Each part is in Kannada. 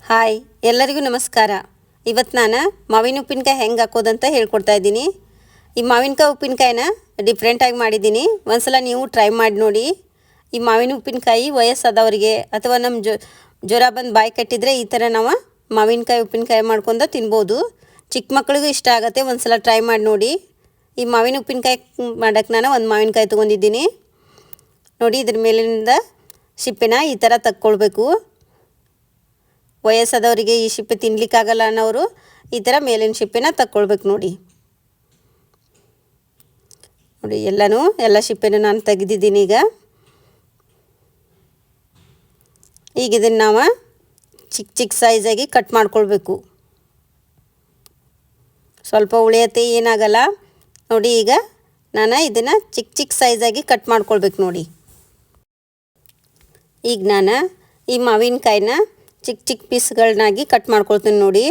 ಹಾಯ್ ಎಲ್ಲರಿಗೂ ನಮಸ್ಕಾರ. ಇವತ್ತು ನಾನು ಮಾವಿನ ಉಪ್ಪಿನಕಾಯಿ ಹೆಂಗೆ ಹಾಕೋದಂತ ಹೇಳ್ಕೊಡ್ತಾ ಇದ್ದೀನಿ. ಈ ಮಾವಿನಕಾಯಿ ಉಪ್ಪಿನಕಾಯಿನ ಡಿಫ್ರೆಂಟಾಗಿ ಮಾಡಿದ್ದೀನಿ. ಒಂದ್ಸಲ ನೀವು ಟ್ರೈ ಮಾಡಿ ನೋಡಿ. ಈ ಮಾವಿನ ಉಪ್ಪಿನಕಾಯಿ ವಯಸ್ಸಾದವರಿಗೆ ಅಥವಾ ನಮ್ಮ ಜ್ವರ ಬಂದು ಬಾಯಿ ಕಟ್ಟಿದರೆ ಈ ಥರ ನಾವು ಮಾವಿನಕಾಯಿ ಉಪ್ಪಿನಕಾಯಿ ಮಾಡ್ಕೊಂಡು ತಿನ್ಬೋದು. ಚಿಕ್ಕ ಮಕ್ಕಳಿಗೂ ಇಷ್ಟ ಆಗುತ್ತೆ. ಒಂದ್ಸಲ ಟ್ರೈ ಮಾಡಿ ನೋಡಿ. ಈ ಮಾವಿನ ಉಪ್ಪಿನಕಾಯಿ ಮಾಡೋಕ್ಕೆ ನಾನು ಒಂದು ಮಾವಿನಕಾಯಿ ತೊಗೊಂಡಿದ್ದೀನಿ ನೋಡಿ. ಇದ್ರ ಮೇಲಿಂದ ಸಿಪ್ಪೆನ ಈ ಥರ ತಕ್ಕೊಳ್ಬೇಕು. ವಯಸ್ಸಾದವರಿಗೆ ಈ ಸಿಪ್ಪೆ ತಿನ್ನಲಿಕ್ಕಾಗಲ್ಲ ಅನ್ನೋರು ಈ ಥರ ಮೇಲಿನ ಸಿಪ್ಪೆನ ತಕ್ಕೊಳ್ಬೇಕು ನೋಡಿ. ಎಲ್ಲ ಸಿಪ್ಪೆನೂ ನಾನು ತೆಗೆದಿದ್ದೀನಿ. ಈಗ ಇದನ್ನು ನಾವು ಚಿಕ್ಕ ಚಿಕ್ಕ ಸೈಜಾಗಿ ಕಟ್ ಮಾಡ್ಕೊಳ್ಬೇಕು. ಸ್ವಲ್ಪ ಉಳಿಯತ್ತೆ, ಏನಾಗಲ್ಲ ನೋಡಿ. ಈಗ ನಾನು ಇದನ್ನು ಚಿಕ್ಕ ಚಿಕ್ಕ ಸೈಜಾಗಿ ಕಟ್ ಮಾಡ್ಕೊಳ್ಬೇಕು ನೋಡಿ. ಈಗ ನಾನು ಈ ಮಾವಿನಕಾಯಿನ ಚಿಕ್ಕ ಚಿಕ್ಕ ಪೀಸ್ಗಳನ್ನಾಗಿ ಕಟ್ ಮಾಡ್ಕೊಳ್ತೀನಿ ನೋಡಿ.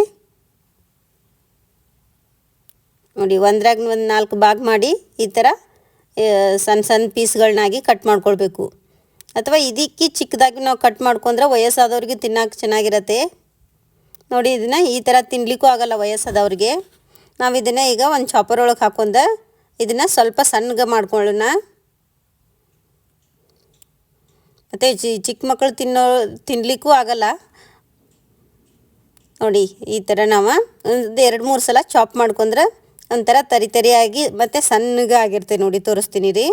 ಒಂದ್ರಾಗ ಒಂದು 4 ಭಾಗ ಮಾಡಿ ಈ ಥರ ಸಣ್ಣ ಸಣ್ಣ ಪೀಸ್ಗಳನ್ನಾಗಿ ಕಟ್ ಮಾಡ್ಕೊಳ್ಬೇಕು. ಅಥವಾ ಇದಕ್ಕೆ ಚಿಕ್ಕದಾಗಿ ನಾವು ಕಟ್ ಮಾಡ್ಕೊಂಡ್ರೆ ವಯಸ್ಸಾದವ್ರಿಗೆ ತಿನ್ನೋಕೆ ಚೆನ್ನಾಗಿರತ್ತೆ ನೋಡಿ. ಇದನ್ನು ಈ ಥರ ತಿನ್ನಲಿಕ್ಕೂ ಆಗಲ್ಲ ವಯಸ್ಸಾದವ್ರಿಗೆ. ನಾವು ಇದನ್ನು ಈಗ ಒಂದು ಚಾಪರ್ ಒಳಗೆ ಹಾಕೊಂಡು ಇದನ್ನು ಸ್ವಲ್ಪ ಸಣ್ಣಗೆ ಮಾಡ್ಕೊಳ್ಳೋಣ. ಮತ್ತು ಚಿಕ್ಕ ಮಕ್ಕಳು ತಿನ್ನಲಿಕ್ಕೂ ಆಗಲ್ಲ ನೋಡಿ. ಈ ಥರ ನಾವು ಒಂದು 2-3 ಸಲ ಚಾಪ್ ಮಾಡ್ಕೊಂಡ್ರೆ ಒಂಥರ ತರಿಯಾಗಿ ಮತ್ತು ಸಣ್ಣಗೆ ಆಗಿರುತ್ತೆ ನೋಡಿ. ತೋರಿಸ್ತೀನಿ ರೀ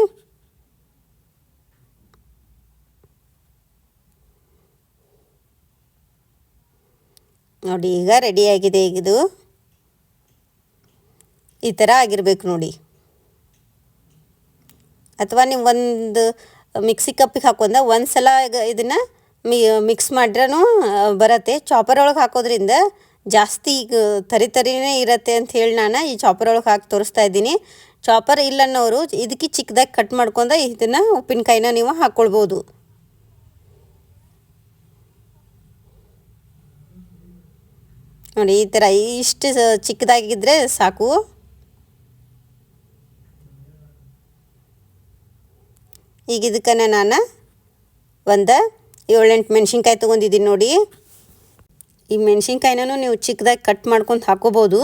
ನೋಡಿ. ಈಗ ರೆಡಿಯಾಗಿದೆ. ಇದು ಈ ಥರ ಆಗಿರಬೇಕು ನೋಡಿ. ಅಥವಾ ನೀವು ಒಂದು ಮಿಕ್ಸಿ ಕಪ್ಪಿಗೆ ಹಾಕೊಂಡ ಒಂದು ಸಲ ಇದನ್ನು ಮಿಕ್ಸ್ ಮಾಡ್ರೂ ಬರುತ್ತೆ. ಚಾಪರ್ ಒಳಗೆ ಹಾಕೋದ್ರಿಂದ ಜಾಸ್ತಿ ಈಗ ತರಿನೇ ಇರುತ್ತೆ ಅಂತ ಹೇಳಿ ನಾನು ಈ ಚಾಪರ್ ಒಳಗೆ ಹಾಕಿ ತೋರಿಸ್ತಾ ಇದ್ದೀನಿ. ಚಾಪರ್ ಇಲ್ಲನ್ನೋರು ಇದಕ್ಕೆ ಚಿಕ್ಕದಾಗಿ ಕಟ್ ಮಾಡ್ಕೊಂಡು ಇದನ್ನು ಉಪ್ಪಿನಕಾಯಿನ ನೀವು ಹಾಕ್ಕೊಳ್ಬೋದು ನೋಡಿ. ಈ ಥರ ಇಷ್ಟು ಚಿಕ್ಕದಾಗಿದ್ದರೆ ಸಾಕು. ಈಗ ಇದಕ್ಕೆ ನಾನು ಒಂದು 7-8 ಮೆಣಸಿನ್ಕಾಯಿ ತೊಗೊಂಡಿದ್ದೀನಿ ನೋಡಿ. ಈ ಮೆಣಸಿನ್ಕಾಯಿನೂ ನೀವು ಚಿಕ್ಕದಾಗಿ ಕಟ್ ಮಾಡ್ಕೊಂಡು ಹಾಕೋಬೋದು.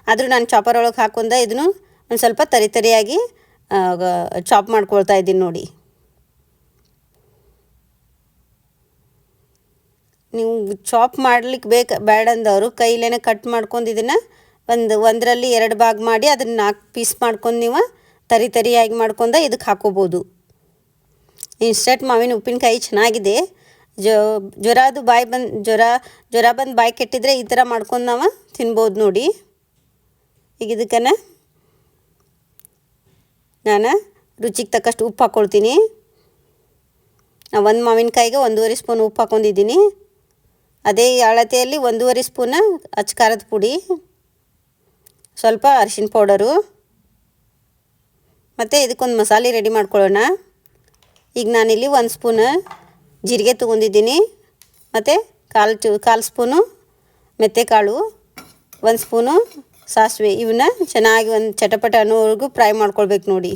ಆದರೂ ನಾನು ಚಾಪರ್ ಒಳಗೆ ಹಾಕೊಂಡು ಇದನ್ನು ಒಂದು ಸ್ವಲ್ಪ ತರಿಯಾಗಿ ಚಾಪ್ ಮಾಡ್ಕೊಳ್ತಾ ಇದ್ದೀನಿ ನೋಡಿ. ನೀವು ಚಾಪ್ ಮಾಡ್ಲಿಕ್ಕೆ ಬೇಡ ಅಂದವರು ಕೈಲೇನೆ ಕಟ್ ಮಾಡ್ಕೊಂಡು ಇದನ್ನು ಒಂದರಲ್ಲಿ 2 ಭಾಗ ಮಾಡಿ ಅದನ್ನು 4 ಪೀಸ್ ಮಾಡ್ಕೊಂಡು ನೀವು ತರಿಯಾಗಿ ಮಾಡ್ಕೊಂಡು ಇದಕ್ಕೆ ಹಾಕೋಬೋದು. ಇನ್ಸ್ಟೆಂಟ್ ಮಾವಿನ ಉಪ್ಪಿನಕಾಯಿ ಚೆನ್ನಾಗಿದೆ. ಜ್ವರ ಬಂದು ಬಾಯಿ ಕೆಟ್ಟಿದ್ರೆ ಈ ಥರ ಮಾಡ್ಕೊಂಡು ನಾವು ತಿನ್ಬೋದು ನೋಡಿ. ಈಗ ಇದಕ್ಕೆ ನಾನು ರುಚಿಗೆ ತಕ್ಕಷ್ಟು ಉಪ್ಪು ಹಾಕ್ಕೊಳ್ತೀನಿ. ಒಂದು ಮಾವಿನಕಾಯಿಗೆ 1.5 ಸ್ಪೂನ್ ಉಪ್ಪು ಹಾಕ್ಕೊಂಡಿದ್ದೀನಿ. ಅದೇ ಅಳತೆಯಲ್ಲಿ 1.5 ಸ್ಪೂನ್ ಅಚ್ಕಾರದ ಪುಡಿ, ಸ್ವಲ್ಪ ಅರಿಶಿನ ಪೌಡರು, ಮತ್ತು ಇದಕ್ಕೊಂದು ಮಸಾಲೆ ರೆಡಿ ಮಾಡ್ಕೊಳ್ಳೋಣ. ಈಗ ನಾನಿಲ್ಲಿ 1 ಸ್ಪೂನ್ ಜೀರಿಗೆ ತೊಗೊಂಡಿದ್ದೀನಿ, ಮತ್ತು ಕಾಲು ಸ್ಪೂನು ಮೆಂತ್ಯಕಾಳು, 1 ಸ್ಪೂನು ಸಾಸಿವೆ. ಇವನ್ನ ಚೆನ್ನಾಗಿ ಒಂದು ಚಟಪಟ ಅನ್ನೋವರೆಗೂ ಫ್ರೈ ಮಾಡ್ಕೊಳ್ಬೇಕು ನೋಡಿ.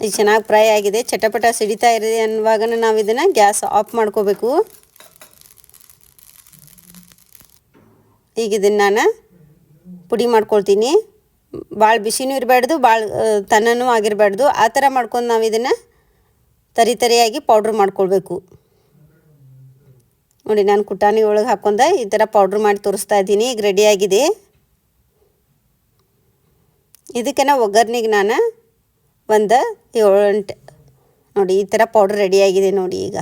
ಇದು ಚೆನ್ನಾಗಿ ಫ್ರೈ ಆಗಿದೆ, ಚಟಪಟ ಸಿಡಿತಾ ಇದೆ ಅನ್ನುವಾಗ ನಾವು ಇದನ್ನು ಗ್ಯಾಸ್ ಆಫ್ ಮಾಡ್ಕೋಬೇಕು. ಈಗ ಇದನ್ನು ನಾನು ಪುಡಿ ಮಾಡ್ಕೊಳ್ತೀನಿ. ಭಾಳ ಬಿಸಿನೂ ಇರಬಾರ್ದು, ಭಾಳ ತಣ್ಣನೂ ಆಗಿರಬಾರ್ದು. ಆ ಥರ ಮಾಡ್ಕೊಂಡು ನಾವು ಇದನ್ನು ತರಿಯಾಗಿ ಪೌಡ್ರ್ ಮಾಡ್ಕೊಳ್ಬೇಕು ನೋಡಿ. ನಾನು ಕುಟಾಣಿ ಒಳಗೆ ಹಾಕ್ಕೊಂಡು ಈ ಥರ ಪೌಡ್ರ್ ಮಾಡಿ ತೋರಿಸ್ತಾ ಇದ್ದೀನಿ. ಈಗ ರೆಡಿಯಾಗಿದೆ. ಇದಕ್ಕೆ ಒಗ್ಗರ್ನಿಗೆ ನಾನು ಒಂದು 7-8 ನೋಡಿ ಈ ಥರ ಪೌಡ್ರ್ ರೆಡಿಯಾಗಿದೆ ನೋಡಿ. ಈಗ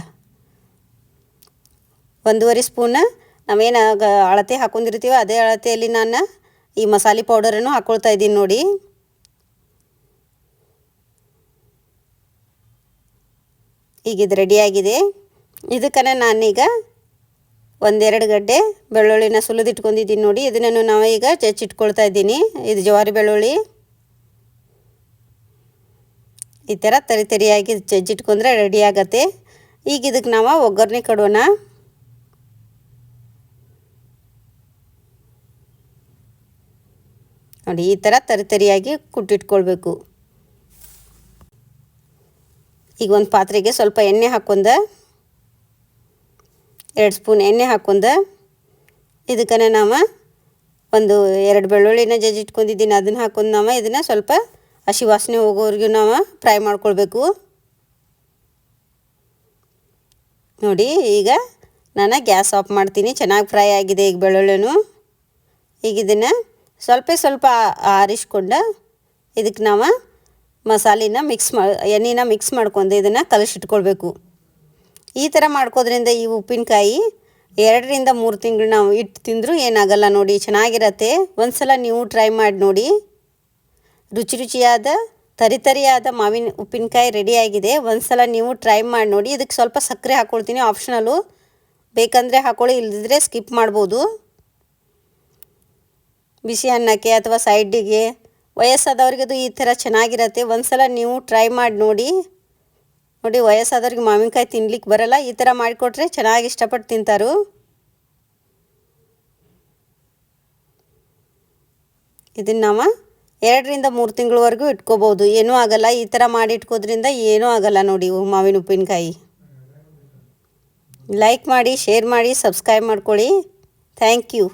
1.5 ಸ್ಪೂನ್ ನಾವೇನು ಅಳತೆ ಹಾಕ್ಕೊಂಡಿರ್ತೀವೋ ಅದೇ ಅಳತೆಯಲ್ಲಿ ನಾನು ಈ ಮಸಾಲೆ ಪೌಡರನ್ನು ಹಾಕ್ಕೊಳ್ತಾ ಇದ್ದೀನಿ ನೋಡಿ. ಈಗ ಇದು ರೆಡಿಯಾಗಿದೆ. ಇದಕ್ಕೆ ನಾನೀಗ 1-2 ಗಡ್ಡೆ ಬೆಳ್ಳುಳ್ಳಿನ ಸುಲಿದಿಟ್ಕೊಂಡಿದ್ದೀನಿ ನೋಡಿ. ಇದನ್ನು ನಾವು ಈಗ ಜಜ್ಜಿಟ್ಕೊಳ್ತಾ ಇದ್ದೀನಿ. ಇದು ಜವಾರಿ ಬೆಳ್ಳುಳ್ಳಿ. ಈ ಥರ ತರಿಯಾಗಿ ಜಜ್ಜಿಟ್ಕೊಂಡ್ರೆ ರೆಡಿ ಆಗತ್ತೆ. ಈಗ ಇದಕ್ಕೆ ನಾವು ಒಗ್ಗರಣೆ ಕೊಡೋಣ. ನೋಡಿ ಈ ಥರ ತರಿಯಾಗಿ ಕುಟ್ಟಿಟ್ಕೊಳ್ಬೇಕು. ಈಗ ಒಂದು ಪಾತ್ರೆಗೆ ಸ್ವಲ್ಪ ಎಣ್ಣೆ ಹಾಕ್ಕೊಂಡು 2 ಸ್ಪೂನ್ ಎಣ್ಣೆ ಹಾಕ್ಕೊಂಡು ಇದಕ್ಕೆ ನಾವು ಒಂದು 2 ಬೆಳ್ಳುಳ್ಳಿನ ಜಜ್ಜಿಟ್ಕೊಂಡಿದ್ದೀನಿ, ಅದನ್ನು ಹಾಕೊಂಡು ನಾವು ಇದನ್ನು ಸ್ವಲ್ಪ ಹಸಿ ವಾಸನೆ ಹೋಗೋವರೆಗೂ ನಾವು ಫ್ರೈ ಮಾಡ್ಕೊಳ್ಬೇಕು. ನೋಡಿ ಈಗ ನಾನು ಗ್ಯಾಸ್ ಆಫ್ ಮಾಡ್ತೀನಿ. ಚೆನ್ನಾಗಿ ಫ್ರೈ ಆಗಿದೆ ಈಗ ಬೆಳ್ಳುಳ್ಳಿನೂ. ಈಗ ಇದನ್ನು ಸ್ವಲ್ಪ ಆರಿಸ್ಕೊಂಡು ಇದಕ್ಕೆ ನಾವು ಮಸಾಲೆನ ಎಣ್ಣೆನ ಮಿಕ್ಸ್ ಮಾಡ್ಕೊಂಡು ಇದನ್ನು ಕಲಸಿಟ್ಕೊಳ್ಬೇಕು. ಈ ಥರ ಮಾಡ್ಕೋದ್ರಿಂದ ಈ ಉಪ್ಪಿನಕಾಯಿ 2 ರಿಂದ 3 ತಿಂಗಳು ನಾವು ಇಟ್ಟು ತಿಂದರೂ ಏನಾಗಲ್ಲ ನೋಡಿ, ಚೆನ್ನಾಗಿರತ್ತೆ. ಒಂದು ಸಲ ನೀವು ಟ್ರೈ ಮಾಡಿ ನೋಡಿ. ರುಚಿಯಾದ ತರಿಯಾದ ಮಾವಿನ ಉಪ್ಪಿನಕಾಯಿ ರೆಡಿಯಾಗಿದೆ. ಒಂದು ಸಲ ನೀವು ಟ್ರೈ ಮಾಡಿ ನೋಡಿ. ಇದಕ್ಕೆ ಸ್ವಲ್ಪ ಸಕ್ಕರೆ ಹಾಕ್ಕೊಳ್ತೀನಿ, ಆಪ್ಷನಲು, ಬೇಕಂದರೆ ಹಾಕ್ಕೊಳ್ಳಿ, ಇಲ್ಲದಿದ್ದರೆ ಸ್ಕಿಪ್ ಮಾಡ್ಬೋದು. ಬಿಸಿ ಅನ್ನಕ್ಕೆ ಅಥವಾ ಸೈಡಿಗೆ ವಯಸ್ಸಾದವ್ರಿಗೆ ಅದು ಈ ಥರ ಚೆನ್ನಾಗಿರತ್ತೆ. ಒಂದು ಸಲ ನೀವು ಟ್ರೈ ಮಾಡಿ ನೋಡಿ. ನೋಡಿ, ವಯಸ್ಸಾದವ್ರಿಗೆ ಮಾವಿನಕಾಯಿ ತಿನ್ಲಿಕ್ಕೆ ಬರಲ್ಲ, ಈ ಥರ ಮಾಡಿಕೊಟ್ರೆ ಚೆನ್ನಾಗಿ ಇಷ್ಟಪಟ್ಟು ತಿಂತಾರು. ಇದನ್ನು ನಾವು 2 ರಿಂದ 3 ತಿಂಗಳವರೆಗೂ ಇಟ್ಕೋಬೋದು, ಏನೂ ಆಗಲ್ಲ. ಈ ಥರ ಮಾಡಿ ಇಟ್ಕೋದ್ರಿಂದ ಏನೂ ಆಗಲ್ಲ ನೋಡಿ ಮಾವಿನ ಉಪ್ಪಿನಕಾಯಿ. ಲೈಕ್ ಮಾಡಿ, ಶೇರ್ ಮಾಡಿ, ಸಬ್ಸ್ಕ್ರೈಬ್ ಮಾಡ್ಕೊಳ್ಳಿ. Thank you.